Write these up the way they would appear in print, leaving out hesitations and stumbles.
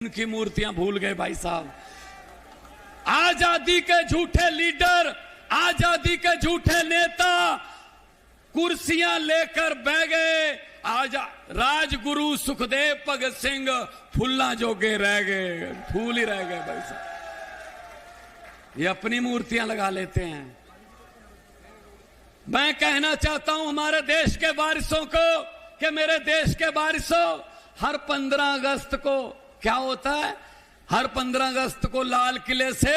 उनकी मूर्तियां भूल गए भाई साहब। आजादी के झूठे लीडर, आजादी के झूठे नेता कुर्सियां लेकर बह गए। आज राजगुरु सुखदेव भगत सिंह फुल्ला जोगे रह गए, फूल ही रह गए भाई साहब। ये अपनी मूर्तियां लगा लेते हैं। मैं कहना चाहता हूं हमारे देश के वारिसों को कि मेरे देश के वारिसों, हर 15 अगस्त को क्या होता है? हर 15 अगस्त को लाल किले से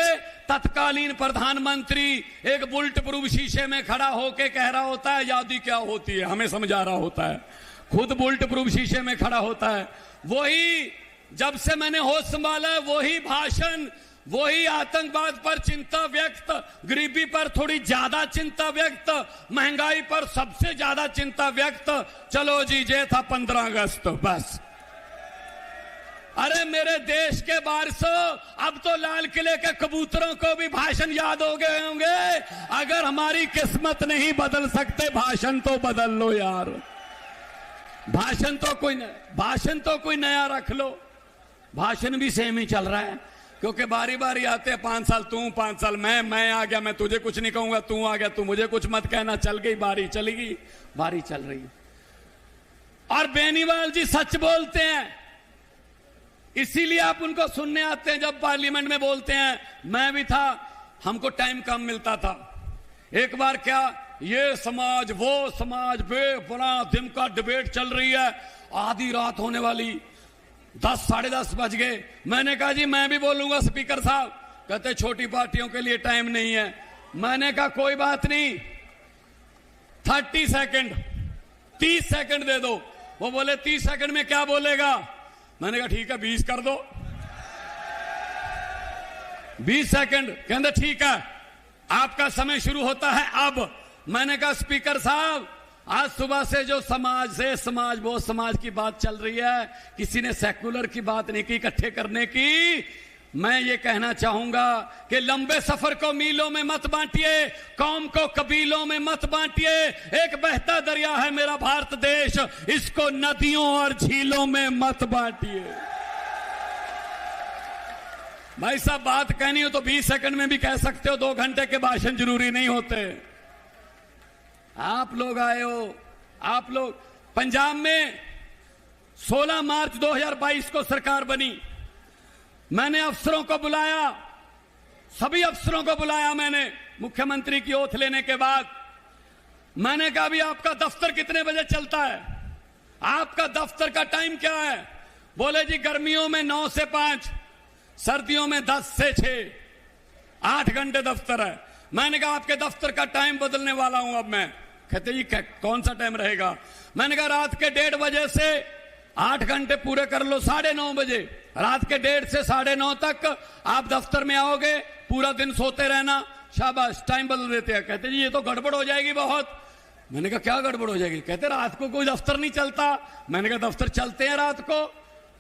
तत्कालीन प्रधानमंत्री एक बुलेट प्रूफ शीशे में खड़ा होकर कह रहा होता है आजादी क्या होती है, हमें समझा रहा होता है। खुद बुलेट प्रूफ शीशे में खड़ा होता है। वही जब से मैंने होश संभाला है, वही भाषण, वही आतंकवाद पर चिंता व्यक्त, गरीबी पर थोड़ी ज्यादा चिंता व्यक्त, महंगाई पर सबसे ज्यादा चिंता व्यक्त। चलो जी, ये था 15 अगस्त बस। अरे मेरे देश के वारिसों, अब तो लाल किले के कबूतरों को भी भाषण याद हो गए होंगे। अगर हमारी किस्मत नहीं बदल सकते, भाषण तो बदल लो यार। भाषण तो कोई नया रख लो। भाषण भी सेम ही चल रहा है, क्योंकि बारी बारी आते हैं 5 साल तू, 5 साल मैं आ गया, मैं तुझे कुछ नहीं कहूंगा, तू आ गया, तू मुझे कुछ मत कहना। चल गई बारी, चली गई बारी, चल रही। और बेनीवाल जी सच बोलते हैं, इसीलिए आप उनको सुनने आते हैं जब पार्लियामेंट में बोलते हैं। मैं भी था, हमको टाइम कम मिलता था। एक बार क्या, ये समाज वो समाज बड़ा दिन का डिबेट चल रही है, आधी रात होने वाली, 10 साढ़े 10 बज गए। मैंने कहा जी मैं भी बोलूंगा स्पीकर साहब। कहते छोटी पार्टियों के लिए टाइम नहीं है। मैंने कहा कोई बात नहीं, 30 सेकंड 30 सेकंड दे दो। वो बोले 30 सेकंड में क्या बोलेगा? मैंने कहा ठीक है 20 कर दो। 20 सेकंड। कहते ठीक है, आपका समय शुरू होता है अब। मैंने कहा स्पीकर साहब, आज सुबह से जो समाज से समाज वो समाज की बात चल रही है, किसी ने सेकुलर की बात नहीं की, इकट्ठे करने की। मैं ये कहना चाहूंगा कि लंबे सफर को मीलों में मत बांटिए, कौम को कबीलों में मत बांटिए। एक बहता दरिया है मेरा भारत देश, इसको नदियों और झीलों में मत बांटिए। भाई साहब, बात कहनी हो तो 20 सेकंड में भी कह सकते हो, 2 घंटे के भाषण जरूरी नहीं होते। आप लोग आए हो, आप लोग पंजाब में 16 मार्च 2022 को सरकार बनी। मैंने अफसरों को बुलाया, सभी अफसरों को बुलाया मैंने मुख्यमंत्री की ओथ लेने के बाद। मैंने कहा भी आपका दफ्तर कितने बजे चलता है, आपका दफ्तर का टाइम क्या है? बोले जी गर्मियों में 9 से 5, सर्दियों में 10 से 6, 8 घंटे दफ्तर है। मैंने कहा आपके दफ्तर का टाइम बदलने वाला हूं अब मैं। कहते जी कौन सा टाइम रहेगा? मैंने कहा रात के 1:30 बजे से 8 घंटे पूरे कर लो, 9:30 बजे, रात के 1:30 से 9:30 तक आप दफ्तर में आओगे, पूरा दिन सोते रहना। शाबाश, टाइम बदल देते हैं। कहते जी ये तो गड़बड़ हो जाएगी बहुत। मैंने कहा क्या गड़बड़ हो जाएगी? कहते रात को कोई दफ्तर नहीं चलता। मैंने कहा दफ्तर चलते हैं रात को,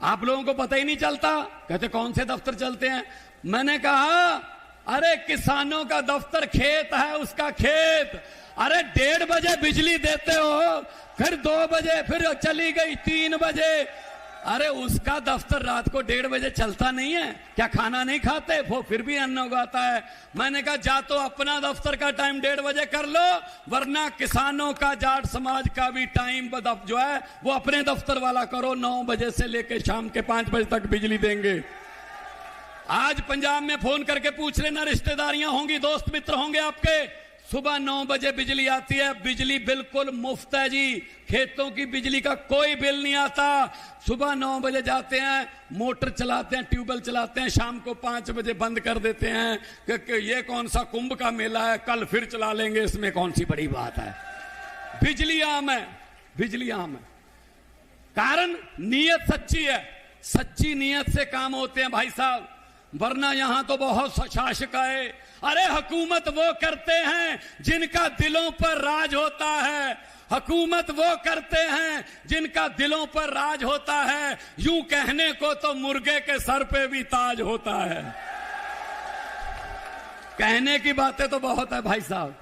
आप लोगों को पता ही नहीं चलता। कहते कौन से दफ्तर चलते हैं? मैंने कहा अरे किसानों का दफ्तर खेत है, उसका खेत। अरे 1:30 बजे बिजली देते हो, फिर 2 बजे, फिर चली गई 3 बजे। अरे उसका दफ्तर रात को 1:30 बजे चलता नहीं है क्या? खाना नहीं खाते वो, फिर भी अन्न उगाता है। मैंने कहा जा तो अपना दफ्तर का टाइम 1:30 बजे कर लो, वरना किसानों का, जाट समाज का भी टाइम जो है वो अपने दफ्तर वाला करो। 9 बजे से लेकर शाम के 5 बजे तक बिजली देंगे। आज पंजाब में फोन करके पूछ लेना, रिश्तेदारियां होंगी, दोस्त मित्र होंगे आपके। सुबह 9 बजे बिजली आती है, बिजली बिल्कुल मुफ्त है जी। खेतों की बिजली का कोई बिल नहीं आता। सुबह 9 बजे जाते हैं, मोटर चलाते हैं, ट्यूबवेल चलाते हैं, शाम को 5 बजे बंद कर देते हैं कि ये कौन सा कुंभ का मेला है, कल फिर चला लेंगे, इसमें कौन सी बड़ी बात है। बिजली आम है, बिजली आम है। कारण नीयत सच्ची है, सच्ची नीयत से काम होते हैं भाई साहब, वरना यहां तो बहुत शासक आए। अरे हुकूमत वो करते हैं जिनका दिलों पर राज होता है, हुकूमत वो करते हैं जिनका दिलों पर राज होता है। यूं कहने को तो मुर्गे के सर पे भी ताज होता है। कहने की बातें तो बहुत है भाई साहब।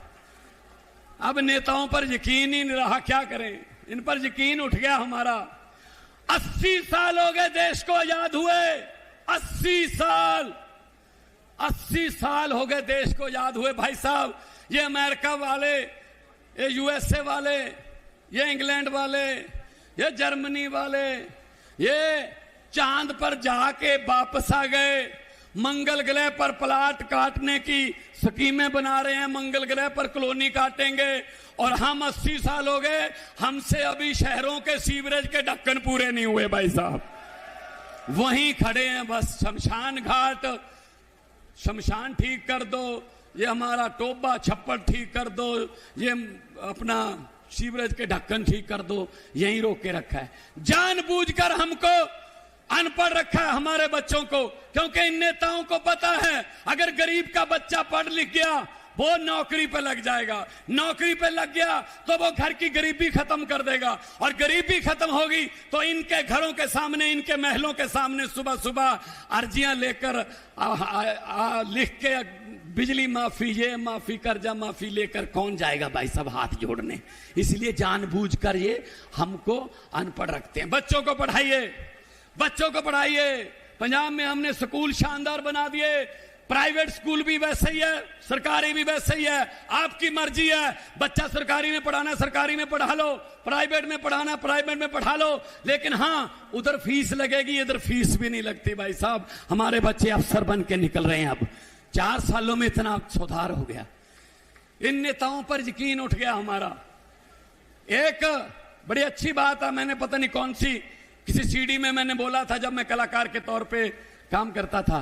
अब नेताओं पर यकीन ही नहीं रहा, क्या करें, इन पर यकीन उठ गया हमारा। 80 साल हो गए देश को आजाद हुए, 80 साल हो गए देश को याद हुए भाई साहब। ये अमेरिका वाले, ये यूएसए वाले, ये इंग्लैंड वाले, ये जर्मनी वाले, ये चांद पर जाके वापस आ गए। मंगल ग्रह पर प्लाट काटने की स्कीमें बना रहे हैं, मंगल ग्रह पर कॉलोनी काटेंगे। और हम 80 साल हो गए, हमसे अभी शहरों के सीवरेज के ढक्कन पूरे नहीं हुए भाई साहब। वहीं खड़े हैं बस। शमशान घाट, शमशान ठीक कर दो, ये हमारा टोबा छप्पर ठीक कर दो, ये अपना सीवरेज के ढक्कन ठीक कर दो, यहीं रोक के रखा है। जानबूझकर हमको अनपढ़ रखा है हमारे बच्चों को, क्योंकि इन नेताओं को पता है अगर गरीब का बच्चा पढ़ लिख गया वो नौकरी पे लग जाएगा, नौकरी पे लग गया तो वो घर की गरीबी खत्म कर देगा, और गरीबी खत्म होगी तो इनके घरों के सामने, इनके महलों के सामने सुबह सुबह अर्जियां लेकर लिख के बिजली माफी, ये माफी, कर्जा माफी लेकर कौन जाएगा भाई साहब हाथ जोड़ने। इसलिए जानबूझकर ये हमको अनपढ़ रखते हैं। बच्चों को पढ़ाइए, बच्चों को पढ़ाइए। पंजाब में हमने स्कूल शानदार बना दिए, प्राइवेट स्कूल भी वैसे ही है, सरकारी भी वैसे ही है। आपकी मर्जी है, बच्चा सरकारी में पढ़ाना सरकारी में पढ़ा लो, प्राइवेट में पढ़ाना प्राइवेट में पढ़ा लो, लेकिन हाँ उधर फीस लगेगी, इधर फीस भी नहीं लगती भाई साहब। हमारे बच्चे अफसर बन के निकल रहे हैं। अब 4 सालों में इतना सुधार हो गया। इन नेताओं पर यकीन उठ गया हमारा। एक बड़ी अच्छी बात है, मैंने पता नहीं कौन सी किसी सीडी में मैंने बोला था जब मैं कलाकार के तौर पे काम करता था।